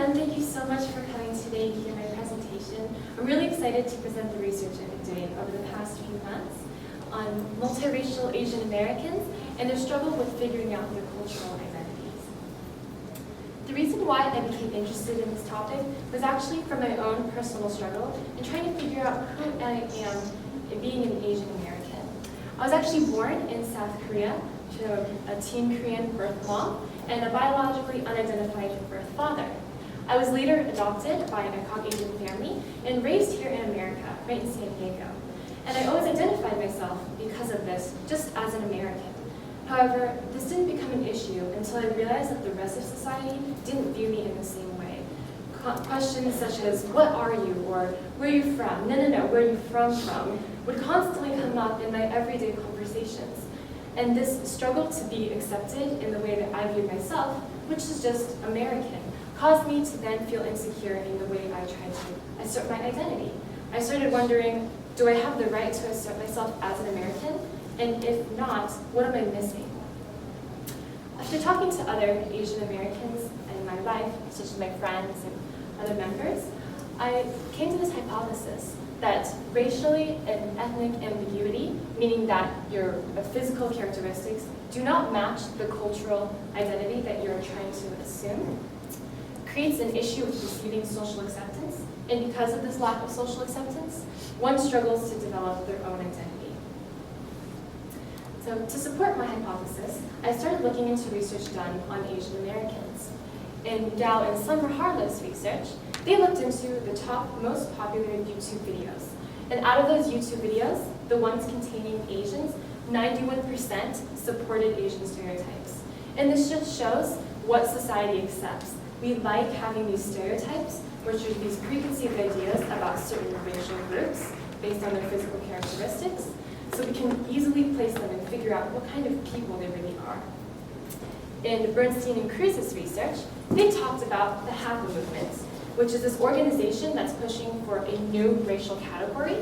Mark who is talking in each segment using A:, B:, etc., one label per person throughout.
A: Thank you so much for coming today to hear my presentation. I'm really excited to present the research I've been doing over the past few months on multiracial Asian Americans and their struggle with figuring out their cultural identities. The reason why I became interested in this topic was actually from my own personal struggle in trying to figure out who I am in being an Asian American. I was actually born in South Korea to a teen Korean birth mom and a biologically unidentified birth father. I was later adopted by a Caucasian family and raised here in America, right in San Diego. And I always identified myself because of this, just as an American. However, this didn't become an issue until I realized that the rest of society didn't view me in the same way. Questions such as, what are you? Or, where are you from? No, where are you from? Would constantly come up in my everyday conversations. And this struggle to be accepted in the way that I viewed myself, which is just American, caused me to then feel insecure in the way I tried to assert my identity. I started wondering, do I have the right to assert myself as an American? And if not, what am I missing? After talking to other Asian Americans in my life, such as my friends and other members, I came to this hypothesis that racially and ethnic ambiguity, meaning that your physical characteristics do not match the cultural identity that you're trying to assume, creates an issue with receiving social acceptance, and because of this lack of social acceptance, one struggles to develop their own identity. So to support my hypothesis, I started looking into research done on Asian Americans. In Gao and Summer Harlow's research, they looked into the top most popular YouTube videos. And out of those YouTube videos, the ones containing Asians, 91% supported Asian stereotypes. And this just shows what society accepts. We like having these stereotypes, which are these preconceived ideas about certain racial groups based on their physical characteristics, so we can easily place them and figure out what kind of people they really are. In Bernstein and Cruz's research, they talked about the HAPA movement, which is this organization that's pushing for a new racial category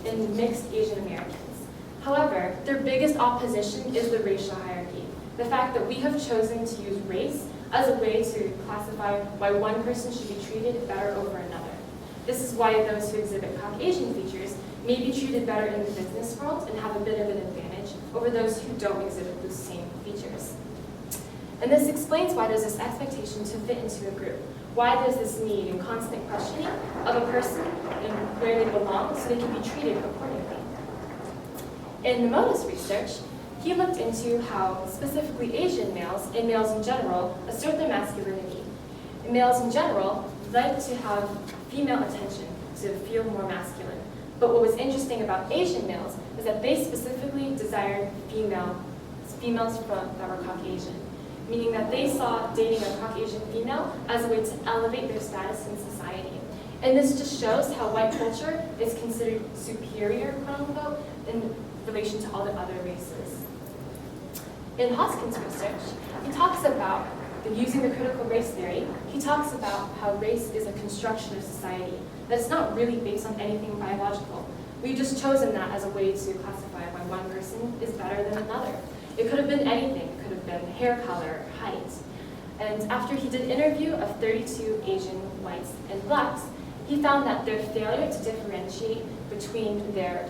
A: in mixed Asian Americans. However, their biggest opposition is the racial hierarchy, the fact that we have chosen to use race as a way to classify why one person should be treated better over another. This is why those who exhibit Caucasian features may be treated better in the business world and have a bit of an advantage over those who don't exhibit those same features. And this explains why there's this expectation to fit into a group, why there's this need and constant questioning of a person and where they belong so they can be treated accordingly. In Namota's research, he looked into how specifically Asian males, and males in general, assert their masculinity. And males in general like to have female attention, to feel more masculine. But what was interesting about Asian males is that they specifically desired females that were Caucasian, meaning that they saw dating a Caucasian female as a way to elevate their status in society. And this just shows how white culture is considered superior, quote unquote, in relation to all the other races. In Hoskin's research, he talks about using the critical race theory. He talks about how race is a construction of society, that it's not really based on anything biological. We've just chosen that as a way to classify why one person is better than another. It could have been anything. It could have been hair color, height. And after he did an interview of 32 Asian whites and blacks, he found that their failure to differentiate between their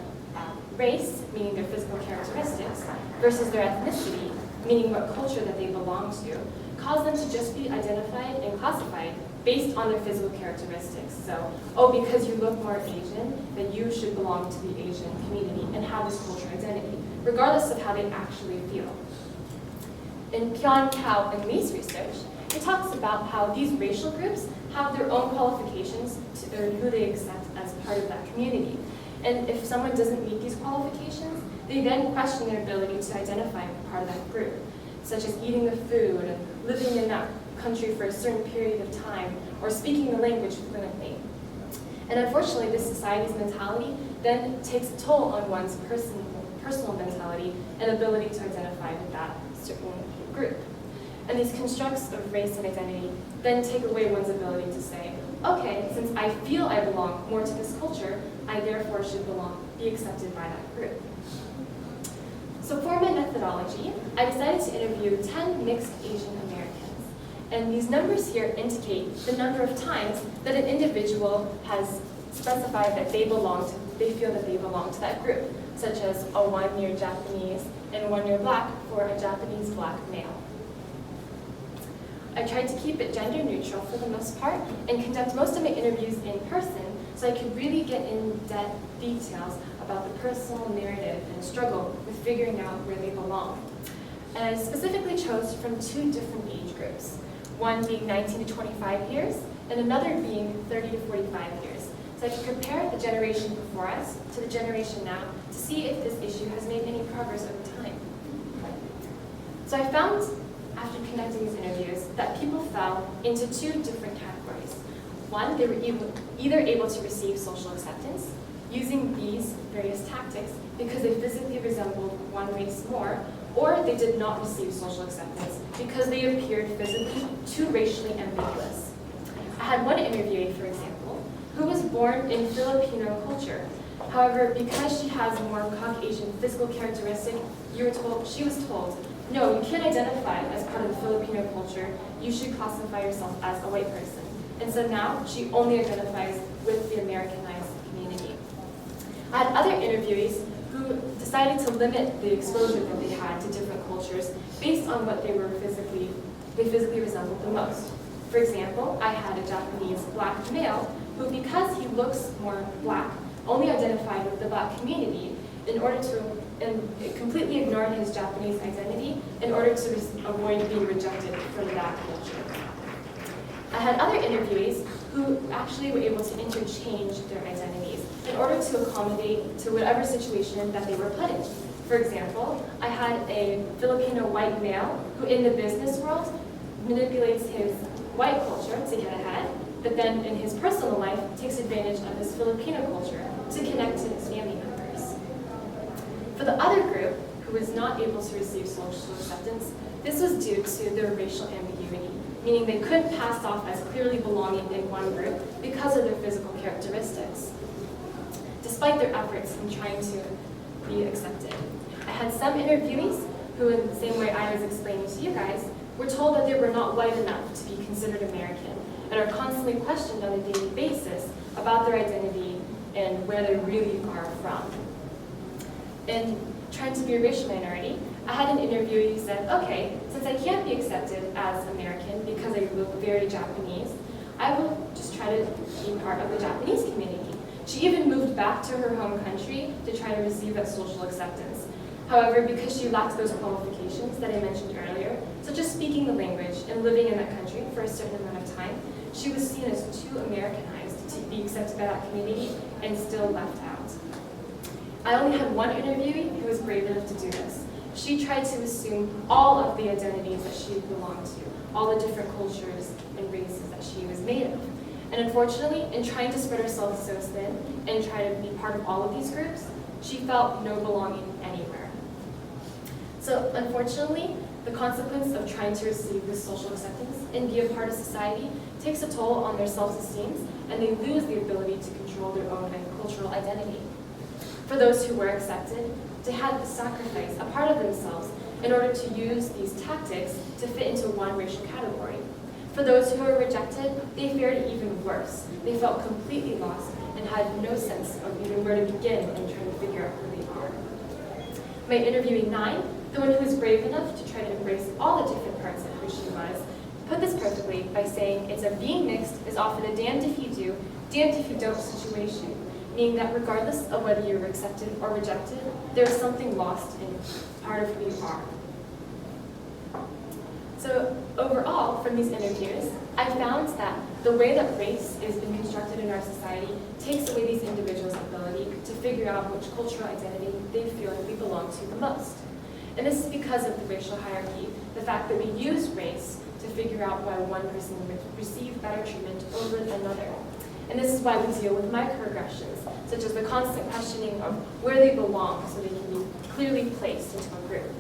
A: race, meaning their physical characteristics, versus their ethnicity, meaning what culture that they belong to, caused them to just be identified and classified based on their physical characteristics. So, oh, because you look more Asian, then you should belong to the Asian community and have this cultural identity, regardless of how they actually feel. In Pyon, Kao, and Lee's research, it talks about how these racial groups have their own qualifications to who they accept as part of that community. And if someone doesn't meet these qualifications, they then question their ability to identify as part of that group, such as eating the food, and living in that country for a certain period of time, or speaking the language fluently. And unfortunately, this society's mentality then takes a toll on one's personal mentality and ability to identify with that certain group. And these constructs of race and identity then take away one's ability to say, okay, since I feel I belong more to this culture, I therefore should be accepted by that group. So for my methodology, I decided to interview 10 mixed Asian Americans. And these numbers here indicate the number of times that an individual has specified that they feel that they belong to that group, such as a 1-year Japanese and 1-year Black for a Japanese Black male. I tried to keep it gender neutral for the most part and conduct most of my interviews in person so I could really get in-depth details about the personal narrative and struggle with figuring out where they belong. And I specifically chose from 2 different age groups, one being 19 to 25 years and another being 30 to 45 years. So I could compare the generation before us to the generation now to see if this issue has made any progress over time. So I found, after conducting these interviews, that people fell into 2 different categories. One, they were either able to receive social acceptance using these various tactics because they physically resembled one race more, or they did not receive social acceptance because they appeared physically too racially ambiguous. I had one interviewee, for example, who was born in Filipino culture. However, because she has more Caucasian physical characteristic, she was told, no, you can't identify as part of the Filipino culture, you should classify yourself as a white person. And so now she only identifies with the Americanized community. I had other interviewees who decided to limit the exposure that they had to different cultures based on what they physically resembled the most. For example, I had a Japanese Black male who, because he looks more Black, only identified with the Black community and completely ignored his Japanese identity in order to avoid being rejected from that culture. I had other interviewees who actually were able to interchange their identities in order to accommodate to whatever situation that they were put in. For example, I had a Filipino white male who in the business world manipulates his white culture to get ahead, but then in his personal life takes advantage of his Filipino culture to connect to his family members. For the other group, who was not able to receive social acceptance, this was due to their racial ambiguity, meaning they couldn't pass off as clearly belonging in one group because of their physical characteristics, despite their efforts in trying to be accepted. I had some interviewees who, in the same way I was explaining to you guys, were told that they were not white enough to be considered American and are constantly questioned on a daily basis about their identity and where they really are from. In trying to be a racial minority, I had an interviewee who said, okay, since I can't be accepted as American because I look very Japanese, I will just try to be part of the Japanese community. She even moved back to her home country to try to receive that social acceptance. However, because she lacked those qualifications that I mentioned earlier, such as speaking the language and living in that country for a certain amount of time, she was seen as too Americanized to be accepted by that community and still left out. I only had one interviewee who was brave enough to do this. She tried to assume all of the identities that she belonged to, all the different cultures and races that she was made of. And unfortunately, in trying to spread herself so thin and try to be part of all of these groups, she felt no belonging anywhere. So unfortunately, the consequence of trying to receive this social acceptance and be a part of society takes a toll on their self-esteem, and they lose the ability to control their own cultural identity. For those who were accepted, they had to sacrifice a part of themselves in order to use these tactics to fit into one racial category. For those who were rejected, they fared even worse. They felt completely lost and had no sense of even where to begin in trying to figure out who they are. My interviewee 9, the one who was brave enough to try to embrace all the different parts of who she was, put this perfectly by saying it's a being mixed is often a damned if you do, damned if you don't situation, meaning that regardless of whether you're accepted or rejected, there is something lost in part of who you are. So overall, from these interviews, I found that the way that race is been constructed in our society takes away these individuals' ability to figure out which cultural identity they feel like they belong to the most. And this is because of the racial hierarchy, the fact that we use race to figure out why one person would receive better treatment over another. And this is why we deal with microaggressions, such as the constant questioning of where they belong so they can be clearly placed into a group.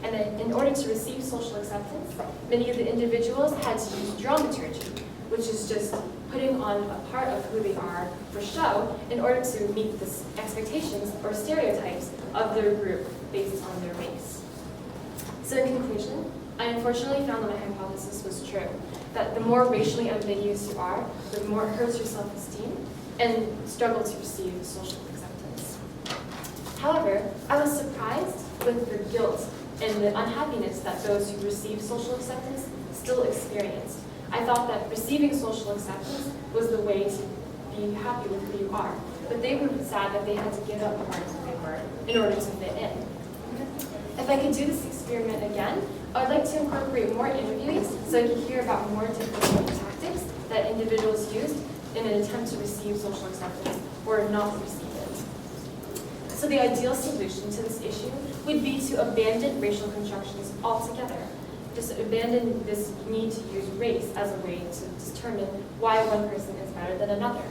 A: And then in order to receive social acceptance, many of the individuals had to use dramaturgy, which is just putting on a part of who they are for show in order to meet the expectations or stereotypes of their group based on their race. So in conclusion, I unfortunately found that my hypothesis was true, that the more racially ambiguous you are, the more it hurts your self-esteem and struggle to receive social acceptance. However, I was surprised with the guilt and the unhappiness that those who receive social acceptance still experienced. I thought that receiving social acceptance was the way to be happy with who you are, but they were sad that they had to give up part of who they were in order to fit in. If I could do this experiment again, I would like to incorporate more interviews so I could hear about more different tactics that individuals used in an attempt to receive social acceptance or not receive it. So the ideal solution to this issue would be to abandon racial constructions altogether. Just abandon this need to use race as a way to determine why one person is better than another.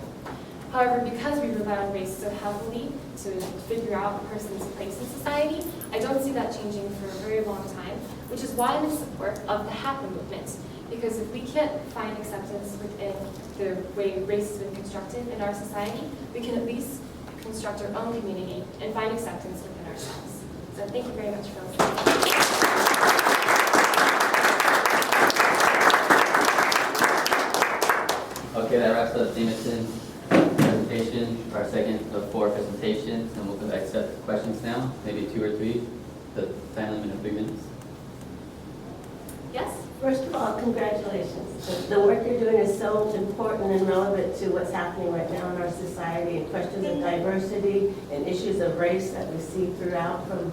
A: However, because we rely on race so heavily to figure out a person's place in society, I don't see that changing for a very long time, which is why I'm in support of the HAPA movement. Because if we can't find acceptance within the way race has been constructed in our society, we can at least construct our own community and find acceptance within ourselves. So thank you very much for listening.
B: Okay, that wraps up Jamisyn's presentation, our second of 4 presentations, and we'll accept questions now, maybe 2 or 3, the time limit of 3 minutes.
A: Yes?
C: First of all, congratulations. The work you're doing is so important and relevant to what's happening right now in our society, and questions of diversity and issues of race that we see throughout from,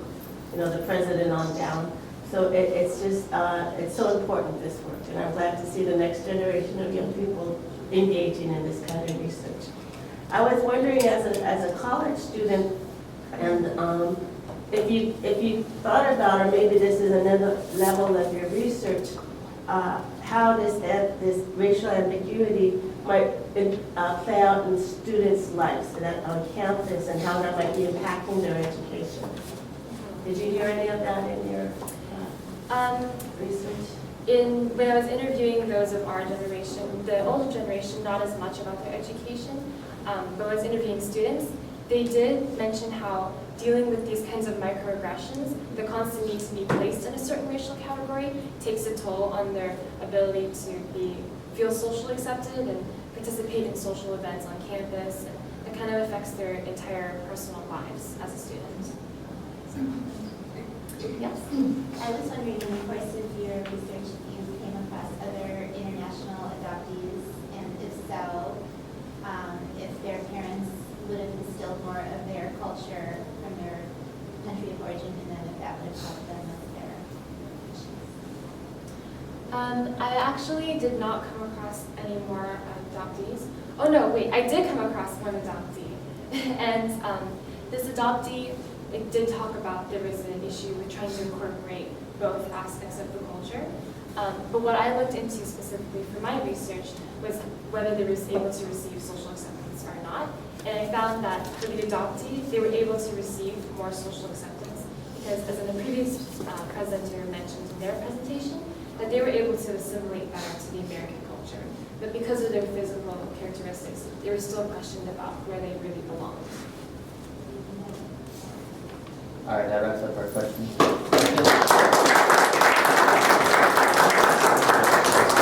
C: the president on down. So it's just, it's so important, this work, and I'm glad to see the next generation of young people engaging in this kind of research. I was wondering, as a college student, and if you thought about, or maybe this is another level of your research, how this racial ambiguity might play out in students' lives on campus, and how that might be impacting their education. Did you hear any of that in your research?
A: When I was interviewing those of our generation, the older generation, not as much about their education, but when I was interviewing students, they did mention how dealing with these kinds of microaggressions, the constant need to be placed in a certain racial category, takes a toll on their ability to feel socially accepted and participate in social events on campus, and it kind of affects their entire personal lives as a student. Yes?
D: I was wondering, in the course of your research, if you came across other international adoptees, and if so, if their parents would have instilled more of their culture from their country of origin, and then if that would have helped them with their issues.
A: I actually did not come across any more adoptees. Oh no, wait, I did come across one adoptee. And this adoptee, it did talk about there was an issue with trying to incorporate both aspects of the culture. But what I looked into specifically for my research was whether they were able to receive social acceptance or not. And I found that for the adoptee, they were able to receive more social acceptance because, as the previous presenter mentioned in their presentation, that they were able to assimilate better to the American culture. But because of their physical characteristics, they were still questioned about where they really belonged.
B: All right, that wraps up our questions.